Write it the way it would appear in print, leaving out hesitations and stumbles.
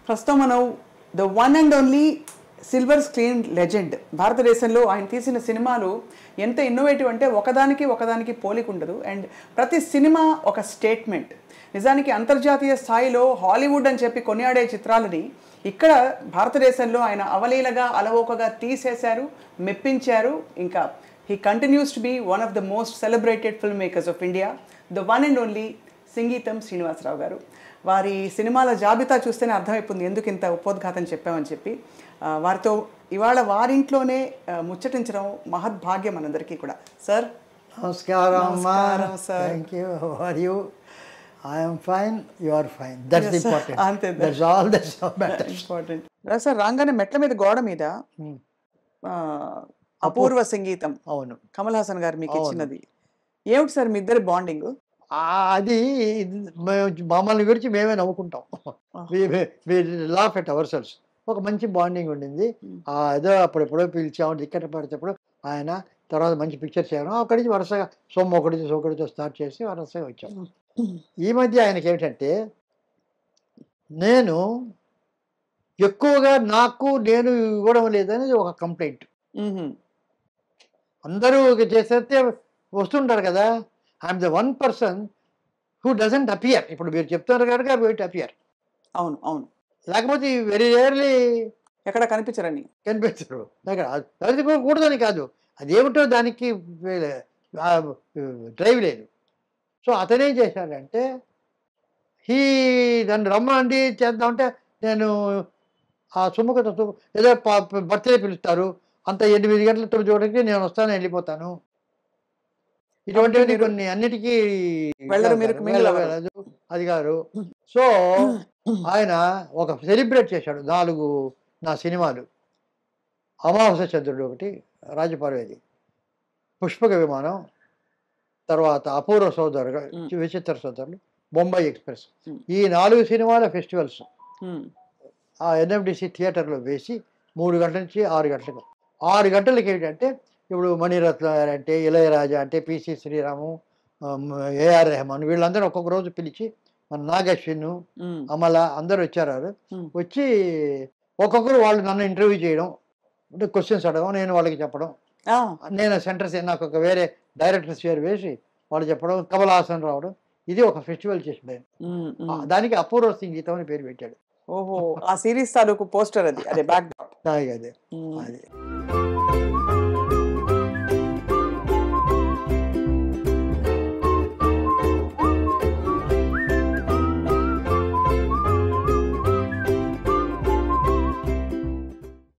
ప్రస్తుతం మనం the one and only silver screen legend. భారతదేశంలో ఆయన తీసిన సినిమాలు ఎంత ఇన్నోవేటివ్ అంటే ఒకదానికి పోలిక ఉండదు. అండ్ ప్రతి సినిమా ఒక స్టేట్మెంట్. నిజానికి అంతర్జాతీయ స్థాయిలో హాలీవుడ్ అని చెప్పి కొనియాడే చిత్రాలని ఇక్కడ భారతదేశంలో ఆయన అవలీలగా అలవోకగా తీసేశారు, మెప్పించారు. ఇంకా he continues to be one of the most celebrated film makers of India, the one and only Singeetam Srinivasarao garu. వారి సినిమాల జాబితా చూస్తేనే అర్థమైపోతుంది ఎందుకు ఇంత ఉపోద్ఘాతం చెప్పామని చెప్పి. వారితో ఇవాళ వారింట్లోనే ముచ్చటించడం మహద్భాగ్యం మనందరికీ కూడా. సార్ నమస్కారం sir. Thank you. How are you? I am fine, you are fine. That's the important. అంతే, that's all that matters. Important. Sir రాగానే మెట్ల మీద గోడ మీద అపూర్వ సంగీతం, అవును, కమల్ హాసన్ గారు మీకు ఇచ్చినది ఏమిటి సార్ మీ ఇద్దరి బాండింగ్? అది మమ్మల్ని గురించి మేమే నవ్వుకుంటాం. Laugh at our selves. ఒక మంచి బాండింగ్ ఉండింది. ఏదో అప్పుడెప్పుడో పిలిచాము టికెట్ పడితేప్పుడు ఆయన, తర్వాత మంచి పిక్చర్ చేయడం, అక్కడి నుంచి వరుసగా ఒకటితో స్టార్ట్ చేసి వరుసగా వచ్చాము. ఈ మధ్య ఆయనకి ఏమిటంటే, నేను ఎక్కువగా నేను ఇవ్వడం లేదనేది ఒక కంప్లైంట్. అందరూ చేస్తే వస్తుంటారు కదా. I'm the one person who doesn't appear. ఇప్పుడు మీరు చెప్తున్నారు కనుక వెయిట్ అపియర్. అవును అవును. లేకపోతే వెరీ రేర్లీ ఎక్కడ కనిపించరు. కూడదని కాదు, అదేమిటో దానికి డ్రైవ్ లేదు. సో అతనేం చేశాడంటే, నన్ను రమ్మండి చేద్దామంటే, నేను ఆ సుముఖత ఏదో బర్త్డే పిలుస్తారు, అంత 8 గంటల 9 గంటలకి నేను వస్తాను, వెళ్ళిపోతాను. ఇటువంటివి కొన్ని అన్నిటికీ వెళ్ళదు అది గారు. సో ఆయన ఒక సెలబ్రేట్ చేశాడు 4 నా సినిమాలు. అమావాస్య చంద్రుడు ఒకటి, రాజపార్వేది, పుష్పక విమానం, తర్వాత అపూర్వ సోదరు, విచిత్ర సోదరులు, బొంబాయి ఎక్స్ప్రెస్. ఈ 4 సినిమాల ఫెస్టివల్స్ ఆ ఎన్ఎండిసి థియేటర్లో వేసి 3 గంటల నుంచి 6 గంటలకు. 6 గంటలకి ఏంటంటే, ఇప్పుడు మణిరత్న అంటే, ఇళయరాజా అంటే, పిసి శ్రీరాము, ఏఆర్ రెహమాన్, వీళ్ళందరూ ఒక్కొక్క రోజు పిలిచి, మన నాగశ్విన్, అమల అందరూ వచ్చారు. వచ్చి ఒక్కొక్కరు వాళ్ళు నన్ను ఇంటర్వ్యూ చేయడం, అంటే క్వశ్చన్స్ అడగడం, నేను వాళ్ళకి చెప్పడం. నేను సెంటర్స్ నాకు ఒక వేరే డైరెక్టర్స్ పేరు వేసి వాళ్ళు చెప్పడం, కమల్ హాసన్ రావడం. ఇది ఒక ఫెస్టివల్ చేసాడు. దానికి అపూర్వ సంగీతం అని పేరు పెట్టాడు. ఓహో, ఆ సిరీస్ తాలూకు పోస్టర్ అది, అదే బ్యాక్ డ్రాప్. అదే